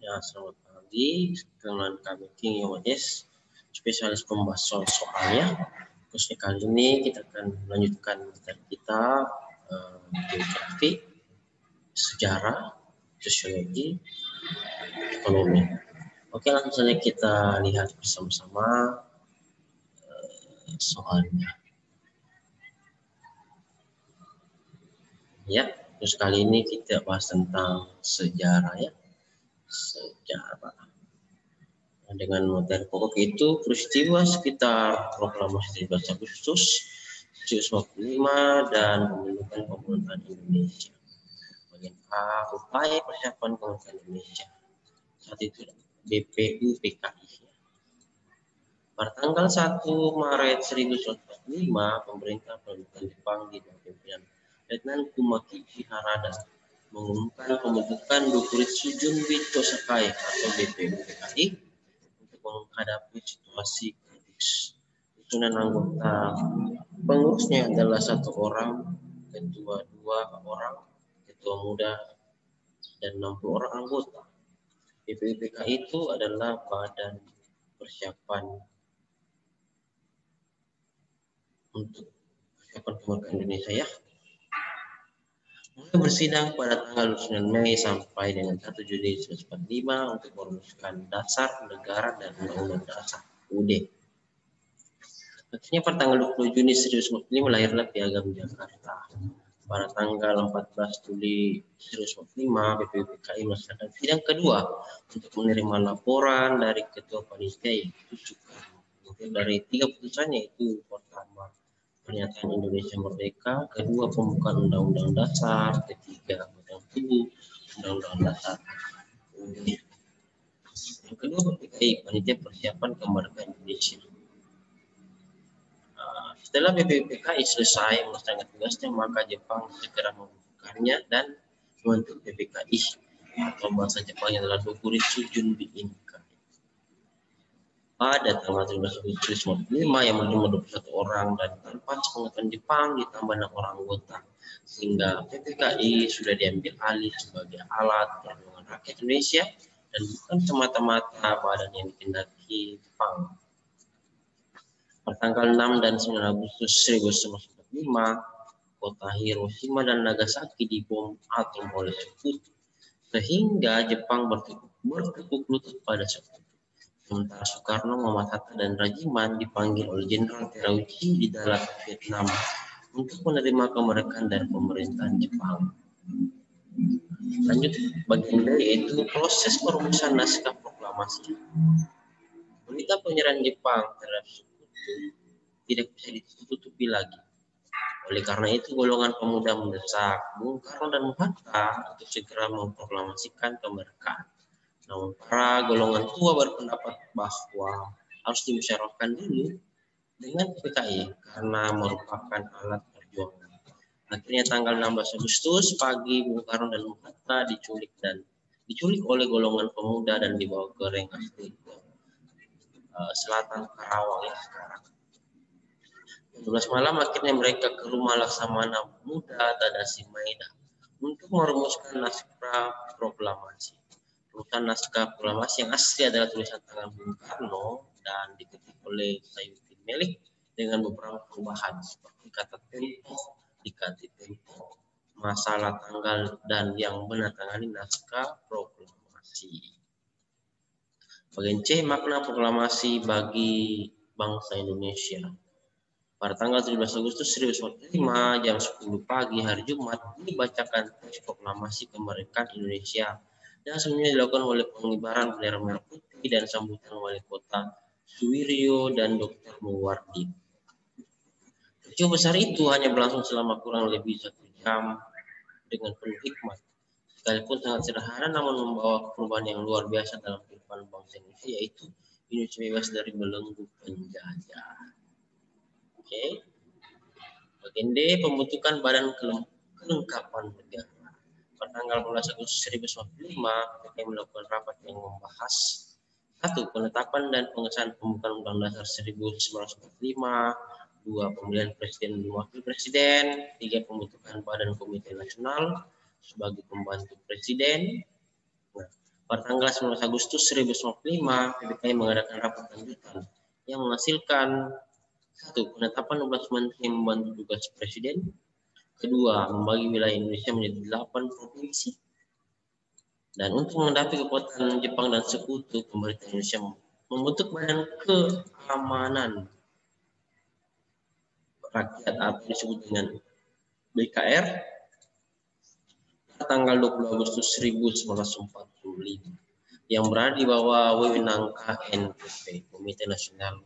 Ya, selamat pagi. Dengan kami King Yodes, spesialis pembahas soal-soalnya. Khususnya kali ini kita akan melanjutkan materi kita geografi, sejarah, sosiologi, ekonomi. Oke, langsung saja kita lihat bersama-sama soalnya. Ya, terus kali ini kita bahas tentang sejarah ya. Sejarah. Dengan materi pokok itu peristiwa sekitar proklamasi 17 Agustus 1745 dan pembentukan pemerintahan Indonesia. Bagian A, upaya persiapan kemerdekaan Indonesia. Saat itu BPU PKI. Pada tanggal 1 Maret 1945, pemerintah pemerintahan Jepang di bawah pimpinan Letnan Kumaki Shiharada mengumumkan pembentukan Dokuritsu Junbito Sakai atau BPU PKI untuk menghadapi situasi kritis. Susunan anggota pengurusnya adalah 1 orang, ketua 2 orang, ketua muda, dan 60 orang anggota. BPU PKI itu adalah badan persiapan untuk persiapan kemerdekaan Indonesia ya. Mulai bersidang pada tanggal 9 Mei sampai dengan 1 Juni 1945 untuk merumuskan dasar negara dan undang-undang dasar UUD. Akhirnya pada tanggal 20 Juni 1945 lahirlah Piagam Jakarta. Pada tanggal 14 Juli 1945, BPU PKI melaksanakan sidang kedua untuk menerima laporan dari Ketua Panitia yaitu Soekarno. Dari 3 putusannya itu pertama, pernyataan Indonesia Merdeka, kedua pembukaan Undang-Undang Dasar, ketiga Batang Tubuh Undang-Undang Dasar. Yang kedua, PKI Panitia Persiapan Kemerdekaan Indonesia. Setelah BPU PKI selesai melaksanakan tugasnya, maka Jepang segera membubarkannya dan membentuk PPKI atau bahasa Jepangnya adalah Dokuritsu Junbi Inka. Pada tanggal 13 Agustus 1945 yang menerima 21 orang dan tanpa sepengetahuan Jepang ditambah 6 orang anggota, sehingga PPKI sudah diambil alih sebagai alat perjuangan rakyat Indonesia dan bukan semata-mata badan yang ditindaki Jepang. Pada tanggal 6 dan 9 Agustus 1945, kota Hiroshima dan Nagasaki dibom atom oleh Sekutu, sehingga Jepang bertekuk lutut pada Sekutu. Sementara Soekarno, Muhammad Hatta, dan Rajiman dipanggil oleh Jenderal Terauchi di Dalat, Vietnam untuk menerima kemerdekaan dan pemerintahan Jepang. Lanjut bagian B yaitu proses perumusan naskah proklamasi. Berita penyerahan Jepang terhadap Sekutu tidak bisa ditutupi lagi. Oleh karena itu, golongan pemuda mendesak Bung Karno dan Hatta untuk segera memproklamasikan kemerdekaan. Namun para golongan tua berpendapat bahwa harus dimusyawarahkan dulu dengan PKI karena merupakan alat perjuangan. Akhirnya tanggal 16 Agustus pagi, Bung Karno dan Hatta diculik oleh golongan pemuda dan dibawa ke Rengas Dengklok, selatan Karawang ya sekarang. 12 malam akhirnya mereka ke rumah Laksamana Muda Tadashi Maeda untuk merumuskan naskah proklamasi. Rumusan naskah proklamasi yang asli adalah tulisan tangan Bung Karno dan diketik oleh Sayuti Melik dengan beberapa perubahan seperti kata tempo diganti tempo, masalah tanggal, dan yang menandatangani naskah proklamasi. Bagian C, makna proklamasi bagi bangsa Indonesia. Pada tanggal 17 Agustus 1945 jam 10 pagi hari Jumat dibacakan teks proklamasi kemerdekaan Indonesia dan semuanya dilakukan oleh pengibaran bendera merah putih dan sambutan wali kota Suwiryo dan Dr. Muwardi. Peristiwa besar itu hanya berlangsung selama kurang lebih 1 jam dengan penuh hikmat. Sekalipun sangat sederhana namun membawa perubahan yang luar biasa dalam kehidupan bangsa Indonesia, yaitu Indonesia bebas dari belenggu penjajah. Oke. Bagian D, pembentukan badan kelengkapan negara. Pada tanggal 12 Agustus 1945, PPK melakukan rapat yang membahas 1. Penetapan dan pengesahan pembukaan Undang-Undang Dasar 1945, 2. Pemilihan Presiden dan Wakil Presiden, 3. Pembentukan Badan Komite Nasional sebagai pembantu Presiden. Nah, Pada tanggal 19 Agustus 1945, PBKI mengadakan rapat lanjutan yang menghasilkan 1. Penetapan 12 menteri yang membantu tugas Presiden. 2. Membagi wilayah Indonesia menjadi 8 provinsi. Dan untuk menghadapi kekuatan Jepang dan sekutu, pemerintah Indonesia membentuk Badan Keamanan Rakyat atau disebut dengan BKR pada tanggal 20 Agustus 1945 yang berada di bawah wewenang KNPP, Komite Nasional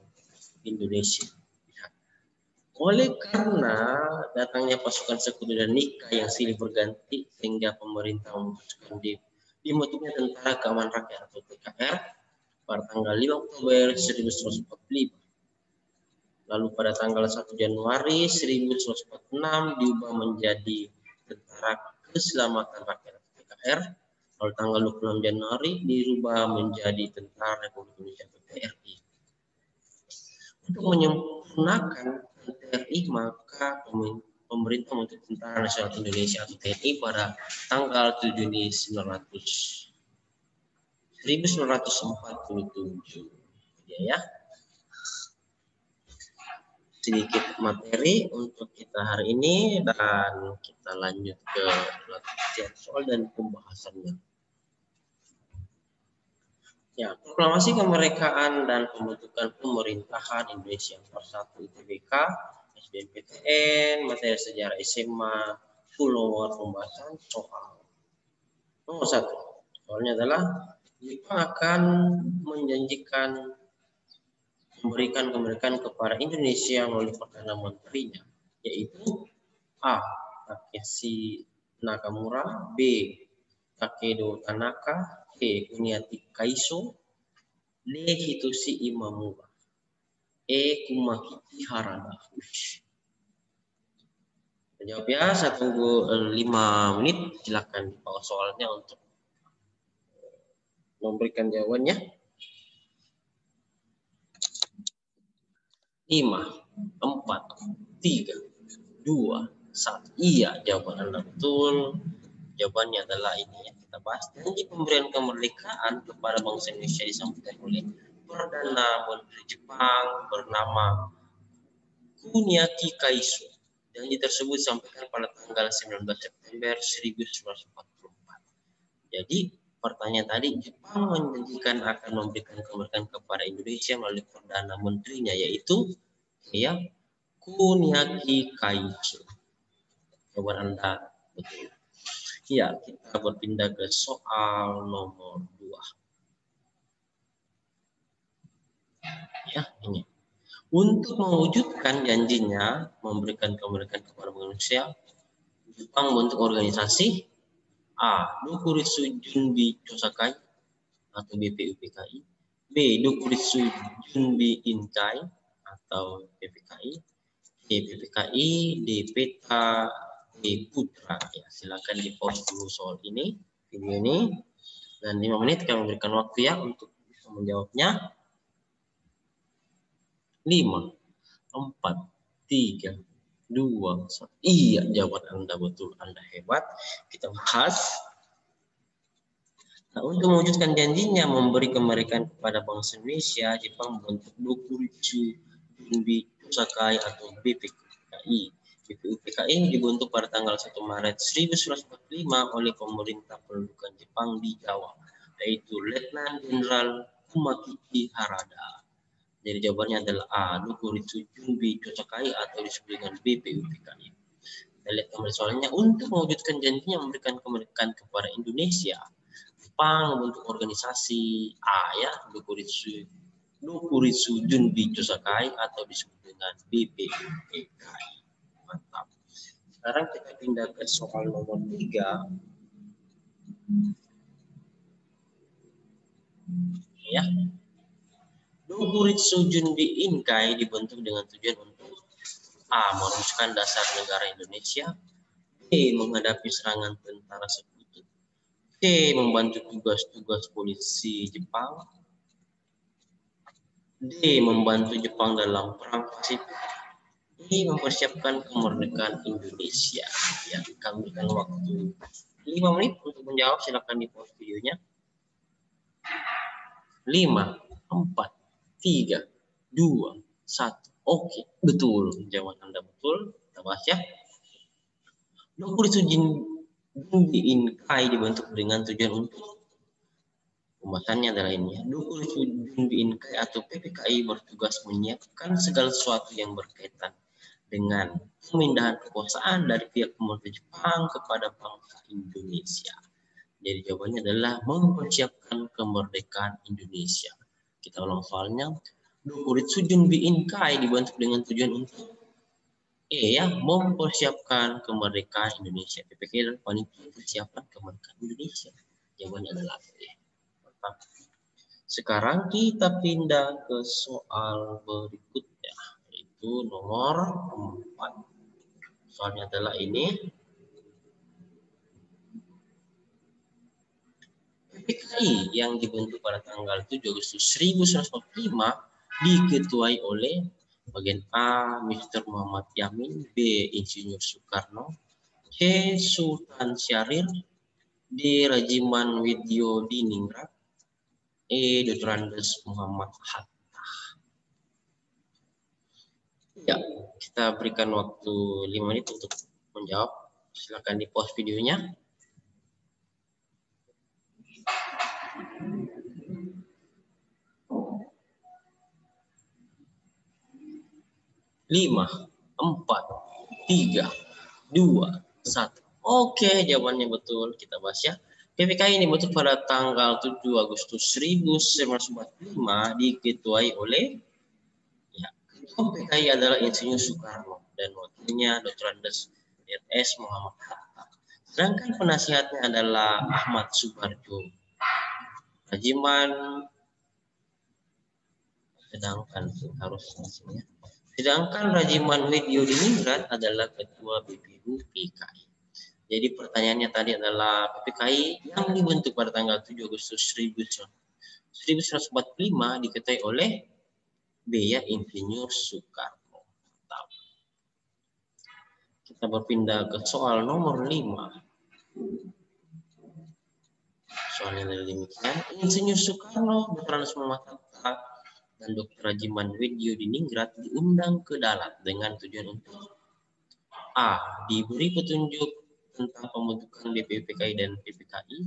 Indonesia. Oleh karena datangnya pasukan sekutu dan nikah yang silih berganti, sehingga pemerintah memutuskan dibentuknya Tentara Keamanan Rakyat atau TKR pada tanggal 5 Oktober 1945. Lalu pada tanggal 1 Januari 1946 diubah menjadi Tentara Keselamatan Rakyat atau TKR. Lalu tanggal 26 Januari dirubah menjadi Tentara Republik Indonesia atau TRI. Untuk menyempurnakan TRI, maka pemerintah membentuk Tentara Nasional Indonesia atau TNI pada tanggal 7 Juni 1947. Ya. Sedikit materi untuk kita hari ini dan kita lanjut ke latihan soal dan pembahasannya. Ya, proklamasi kemerdekaan dan pembentukan pemerintahan Indonesia yang persatu ITBK, SBMPTN, materi sejarah SMA, follower pembahasan soal. Nomor 1, soalnya adalah Jepang akan menjanjikan memberikan kemerdekaan kepada Indonesia melalui Perdana Menterinya, yaitu A. Takeshi Nakamura, B. Takedo Tanaka, C. Kuniaki Kaiso, D. Hitoshi Imamura, E. Kumakichi Harada. Jawab ya, saya tunggu 5 menit. Silakan di pause soalnya untuk memberikan jawabannya. 5, 4, 3, 2, 1. Iya, jawaban Anda betul. Jawabannya adalah ini yang kita bahas. Janji pemberian kemerdekaan kepada bangsa Indonesia disampaikan oleh Perdana Menteri Jepang bernama Kuniaki Kaiso. Janji tersebut disampaikan pada tanggal 19 September 1944. Jadi pertanyaan tadi, Jepang menjanjikan akan memberikan kemerdekaan kepada Indonesia melalui Perdana Menterinya, yaitu ya Kuniaki Kaiso. Jawaban Anda betul. Ya, kita berpindah ke soal nomor 2. Ya, ini. Untuk mewujudkan janjinya memberikan kemerdekaan kepada manusia, Jepang membentuk organisasi A. Dokuritsu Junbi Chosakai atau BPUPKI, B. Dokuritsu Junbi Inkai atau PPKI, C. PPKI, D. Peta, D. Putra. Ya, silakan di pause dulu soal ini, video ini, dan 5 menit kami memberikan waktu ya untuk bisa menjawabnya. 5, 4, 3, 2, 1. Iya, jawaban Anda betul. Anda hebat. Kita bahas. Nah, untuk mewujudkan janjinya memberi kemerdekaan kepada bangsa Indonesia, Jepang membentuk Dokuritsu Junbi Chosakai atau BPUPKI. BPUPKI dibentuk pada tanggal 1 Maret 1945 oleh pemerintah pendudukan Jepang di Jawa, yaitu Letnan Jenderal Kumakichi Harada. Jadi jawabannya adalah A. Dokuritsu Junbi Chosakai atau disebut dengan BPUPKI. Kita lihat kembali soalnya. Untuk mewujudkan janjinya memberikan kemerdekaan kepada Indonesia, Jepang membentuk organisasi A ya, Dokuritsu Junbi Chosakai atau disebut dengan BPUPKI. Mantap. Sekarang kita pindah ke soal nomor 3. Ya. Dokuritsu Junbi Inkai dibentuk dengan tujuan untuk A. merumuskan dasar negara Indonesia, B. menghadapi serangan tentara sekutu, C. membantu tugas-tugas polisi Jepang, D. membantu Jepang dalam perang Pasifik, E. mempersiapkan kemerdekaan Indonesia. Ya, kami berikan waktu 5 menit untuk menjawab. Silakan di pause videonya. 5, 4, 3, 2, 1. Oke, betul. Jawaban Anda betul. Kita bahas ya. Dokurit Sujin Bin Kai dibentuk dengan tujuan untuk pembahasannya adalah ini. Dokurit Sujin Bin Kai atau PPKI bertugas menyiapkan segala sesuatu yang berkaitan dengan pemindahan kekuasaan dari pihak pemerintah Jepang kepada bangsa Indonesia. Jadi jawabannya adalah mempersiapkan kemerdekaan Indonesia. Kita ulang soalnya. Dokurit Sujin Bin Kai dibentuk dengan tujuan untuk mempersiapkan kemerdekaan Indonesia. PPKI adalah panitia persiapan kemerdekaan Indonesia. Jawabannya adalah E. Mantap. Sekarang kita pindah ke soal berikutnya, yaitu nomor 4. Soalnya adalah ini. PPKI yang dibentuk pada tanggal 7 Agustus 1945 diketuai oleh bagian A. Mr. Muhammad Yamin, B. Insinyur Soekarno, C. Sultan Syahrir, D. Rajiman Widyodiningrat, E. Dr. Andes Muhammad Hatta. Ya, kita berikan waktu 5 menit untuk menjawab. Silakan di pause videonya. Lima, 4, 3, 2, 1. Oke, jawabannya betul. Kita bahas ya. PPKI ini dibentuk pada tanggal 7 Agustus 1945 diketuai oleh Ketua PPKI adalah Insinyur Soekarno dan wakilnya Dr. Andes R.S. Muhammad Hatta. Sedangkan penasihatnya adalah Ahmad Subarjo. Sedangkan Rajiman Widyodiningrat adalah Ketua BPU PKI. Jadi pertanyaannya tadi adalah PPKI yang dibentuk pada tanggal 7 Agustus 1945 diketuai oleh B. Insinyur Soekarno. Kita berpindah ke soal nomor 5. Soalnya dari demikian, Insinyur Soekarno, Dr. Andes Muhammad Hatta, dan Dr. Rajiman Widyodiningrat diundang ke Dalat dengan tujuan untuk A. Diberi petunjuk tentang pembentukan BPPKI dan PPKI,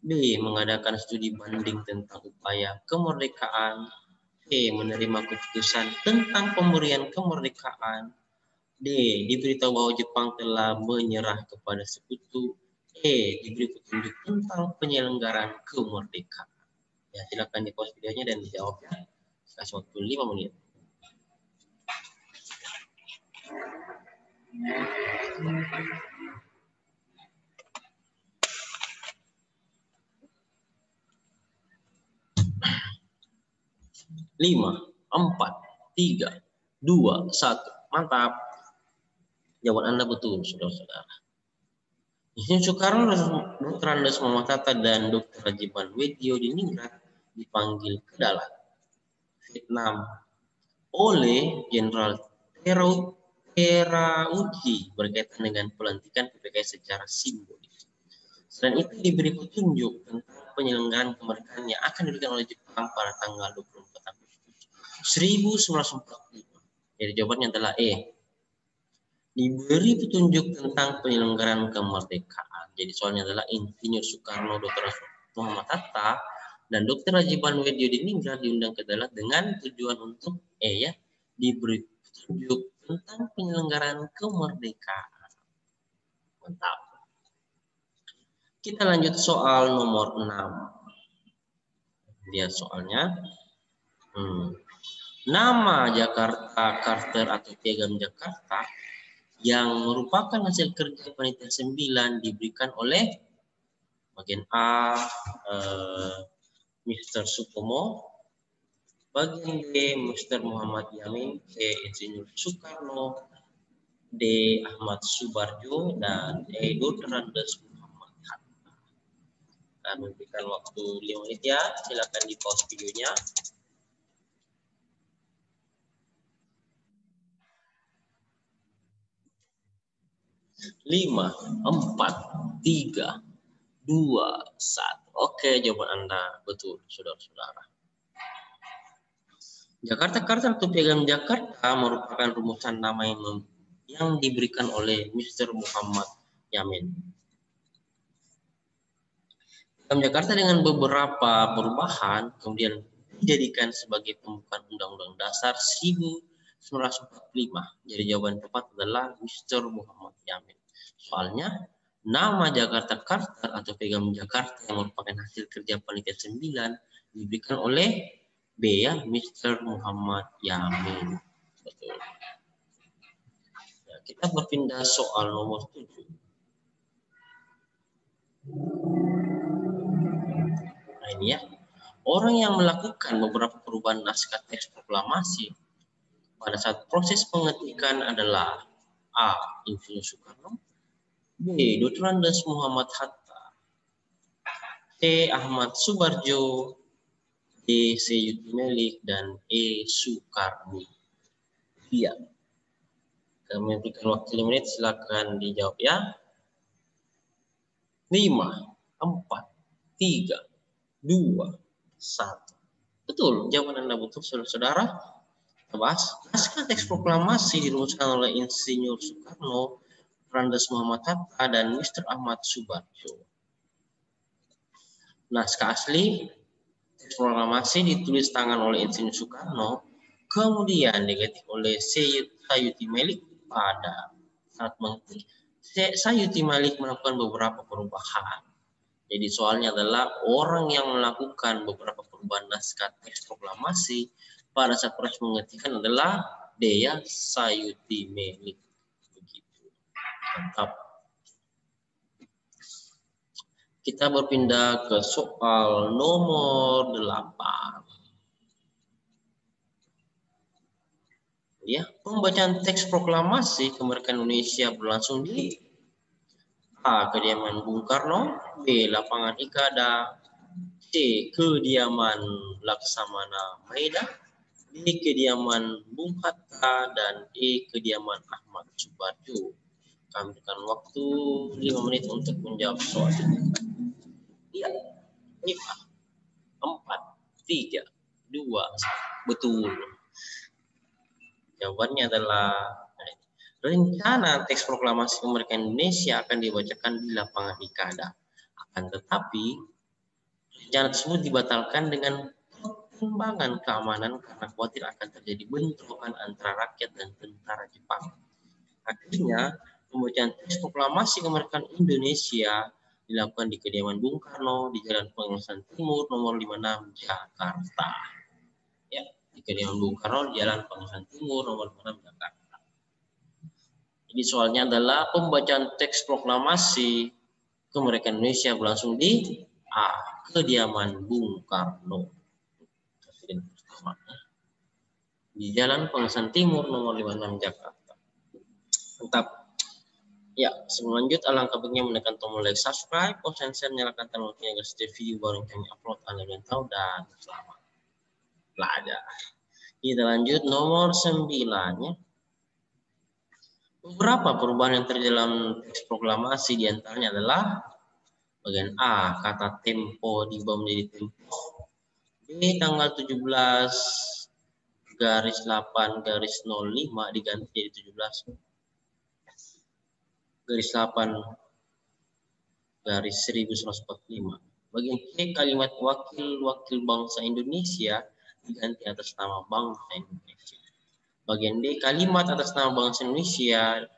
B. Mengadakan studi banding tentang upaya kemerdekaan, C. Menerima keputusan tentang pemberian kemerdekaan, D. Diberitahu bahwa Jepang telah menyerah kepada sekutu, E. Diberi petunjuk tentang penyelenggaraan kemerdekaan. Ya, silakan di pause videonya dan dijawabnya. Kasih waktu 5 menit. Lima, 4, 3, 2, 1. Mantap. Jawaban Anda betul, saudara-saudara. Insinyur Soekarno, Dr. Andes Muhammad Hatta, dan Dr. Rajiman Widyodiningrat dipanggil ke Dalat, Vietnam, oleh Jenderal Terauchi berkaitan dengan pelantikan PPKI secara simbolis. Selain itu diberi petunjuk tentang penyelenggaraan kemerdekaan yang akan diberikan oleh Jepang pada tanggal 24 Agustus 1945. Jadi jawabannya adalah E. Diberi petunjuk tentang penyelenggaraan kemerdekaan. Jadi soalnya adalah Insinyur Soekarno, Dr. Muhammad Hatta, dan Dr. Rajiman Widyodiningrat diundang ke Dalat dengan tujuan untuk diberi petunjuk tentang penyelenggaraan kemerdekaan. Mantap. Kita lanjut soal nomor 6. Lihat soalnya. Nama Jakarta Charter atau Piagam Jakarta yang merupakan hasil kerja panitia 9 diberikan oleh bagian A. Mr. Supomo, bagian B. Mr. Muhammad Yamin, C. Insinyur Soekarno, D. Ahmad Subarjo, dan E. Dr. Andes Muhammad Hatta. Kami berikan waktu 5 menit ya, silakan di pause videonya. Lima, 4, 3, 2, 1. Oke, jawaban Anda betul, saudara-saudara. Jakarta Karta atau Piagam Jakarta merupakan rumusan nama yang diberikan oleh Mr. Muhammad Yamin. Piagam Jakarta dengan beberapa perubahan kemudian dijadikan sebagai pembukaan Undang-Undang Dasar 1945. Jadi jawaban tepat adalah Mr. Muhammad Yamin. Soalnya nama Jakarta Karta atau Piagam Jakarta yang merupakan hasil kerja panitia 9 diberikan oleh B ya, Mr. Muhammad Yamin. Betul. Ya, kita berpindah soal nomor 7. Nah ini ya, orang yang melakukan beberapa perubahan naskah teks proklamasi pada saat proses pengetikan adalah A. Insinyur Soekarno, B. Dr. Andes Muhammad Hatta, C. Ahmad Subarjo, D. Seyuti Melik, dan E. Soekarni. Iya. Kami berikan waktu 5 menit, silakan dijawab ya. 5, 4, 3, 2, 1. Betul, jawaban Anda betul, saudara-saudara. Naskah teks proklamasi dirumuskan oleh Insinyur Soekarno, Andes Muhammad Hatta, dan Mr. Ahmad Subarjo. Naskah asli teks proklamasi ditulis tangan oleh Insinyur Soekarno, kemudian diganti oleh Seyuti Melik pada saat mengetik. Seyuti Melik melakukan beberapa perubahan. Jadi soalnya adalah orang yang melakukan beberapa perubahan naskah teks proklamasi pada saat proses pengetikan adalah Dea Seyuti Melik. Begitu. Mantap. Kita berpindah ke soal nomor 8. Ya, pembacaan teks proklamasi kemerdekaan Indonesia berlangsung di A. Kediaman Bung Karno, B. Lapangan Ikada, C. Kediaman Laksamana Maeda, D. Kediaman Bung Hatta, dan E. Kediaman Ahmad Subarjo. Kami berikan waktu 5 menit untuk menjawab soal ini. Iya, 5, 4, 3, 2, betul. Jawabannya adalah rencana teks proklamasi kemerdekaan Indonesia akan dibacakan di lapangan Ikada. Akan tetapi rencana tersebut dibatalkan dengan pertimbangan keamanan karena khawatir akan terjadi bentrokan antara rakyat dan tentara Jepang. Akhirnya pembacaan teks proklamasi kemerdekaan Indonesia dilakukan di kediaman Bung Karno di Jalan Pengeluaran Timur nomor 56 Jakarta. Ya, di kediaman Bung Karno di Jalan Pengeluaran Timur nomor 56 Jakarta. Jadi soalnya adalah pembacaan teks proklamasi kemerdekaan Indonesia berlangsung di A. Kediaman Bung Karno. Presiden pertama. Di Jalan Pengeluaran Timur nomor 56 Jakarta. Mantap. Ya, sebelum lanjut, alangkah baiknya menekan tombol like, subscribe, post, share, nyalakan tombol lonceng agar setiap video baru yang kami upload Anda yang tahu, dan selamat belajar. Kita lanjut nomor 9 ya. Beberapa perubahan yang terjadi dalam teks proklamasi diantaranya adalah bagian A, kata tempo diubah menjadi tempo. B, tanggal 17/8/05 diganti jadi 17/8/1945. Bagian C, kalimat wakil bangsa Indonesia diganti atas nama bangsa Indonesia. Bagian D, kalimat atas nama bangsa Indonesia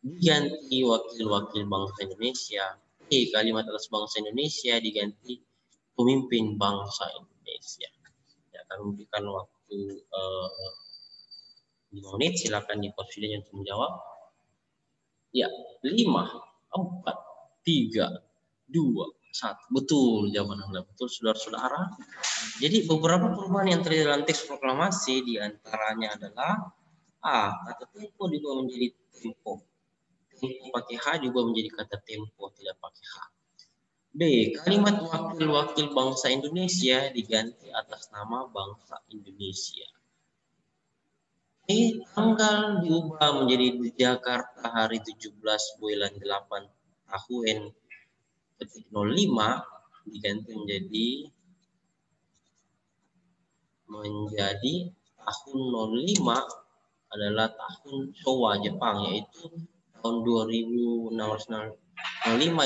diganti wakil bangsa Indonesia. E, kalimat atas bangsa Indonesia diganti pemimpin bangsa Indonesia. Ya, kami berikan waktu 5 menit, silakan di pause videonya untuk menjawab. Ya, 5, 4, 3, 2, 1. Betul, jawaban Anda betul, saudara-saudara. Jadi beberapa perubahan yang terjadi dalam teks proklamasi diantaranya adalah A, kata tempo diubah menjadi tempo. Tempo pakai H juga menjadi kata tempo tidak pakai H. B, kalimat wakil bangsa Indonesia diganti atas nama bangsa Indonesia. E, tanggal diubah menjadi Jakarta hari 17/8 tahun 05 diganti menjadi menjadi tahun 05 adalah tahun Showa Jepang, yaitu tahun 2605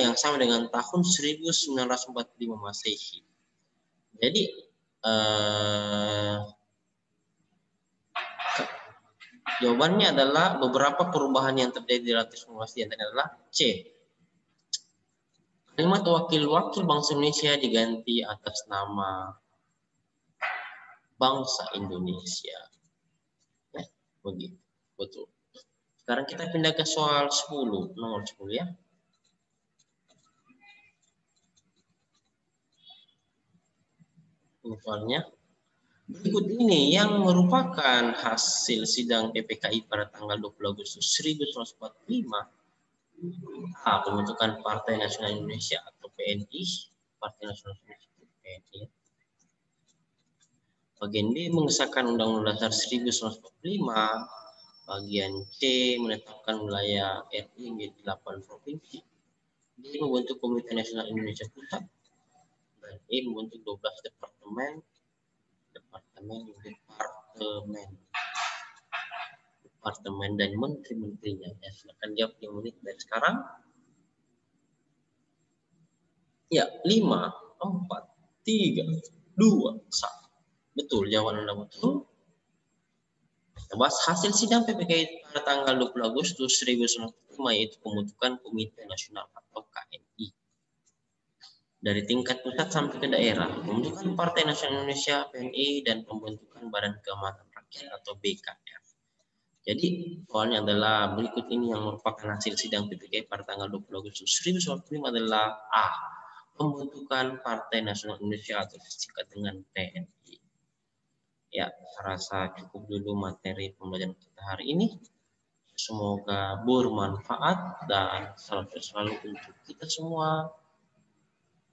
yang sama dengan tahun 1945 Masehi. Jadi jawabannya adalah beberapa perubahan yang terjadi di Ratus Di antaranya adalah C. Kalimat wakil-wakil bangsa Indonesia diganti atas nama bangsa Indonesia. Ya, begitu. Betul. Sekarang kita pindah ke soal 10, nomor 10 ya. Ini soalnya. Berikut ini yang merupakan hasil sidang PPKI pada tanggal 20 Agustus 1945. A. Pembentukan Partai Nasional Indonesia atau PNI. Partai Nasional Indonesia PNI. Bagian B. Mengesahkan Undang-Undang Dasar 1945. Bagian C. Menetapkan wilayah RI menjadi 8 provinsi. D. Membentuk Komite Nasional Indonesia Pusat. Dan E. Membentuk 12 departemen dan menteri-menterinya. Ya, silakan jawab 5 menit dari sekarang. Ya, 5, 4, 3, 2, 1. Betul, jawaban Anda betul. Kita bahas hasil sidang PPKI pada tanggal 20 Agustus 1945, yaitu pembentukan Komite Nasional atau KNI. Dari tingkat pusat sampai ke daerah, pembentukan Partai Nasional Indonesia PNI dan pembentukan Badan Keamanan Rakyat atau BKR. Jadi soalnya adalah berikut ini yang merupakan hasil sidang PPKI pada tanggal 20 Agustus 1945 adalah A. Pembentukan Partai Nasional Indonesia atau disingkat dengan PNI. Ya, saya rasa cukup dulu materi pembelajaran kita hari ini. Semoga bermanfaat dan salam selalu untuk kita semua.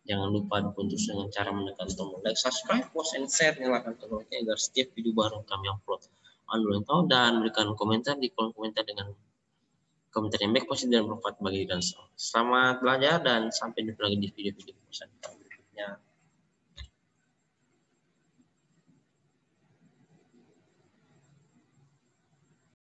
Jangan lupa dibantu dengan cara menekan tombol like, subscribe, post, and share, nyalakan tombol lonceng agar setiap video baru kami upload Anda tahu, dan berikan komentar di kolom komentar dengan komentar yang baik, positif, dan bermanfaat bagi dan semua. Selamat belajar dan sampai jumpa lagi di video-video berikutnya.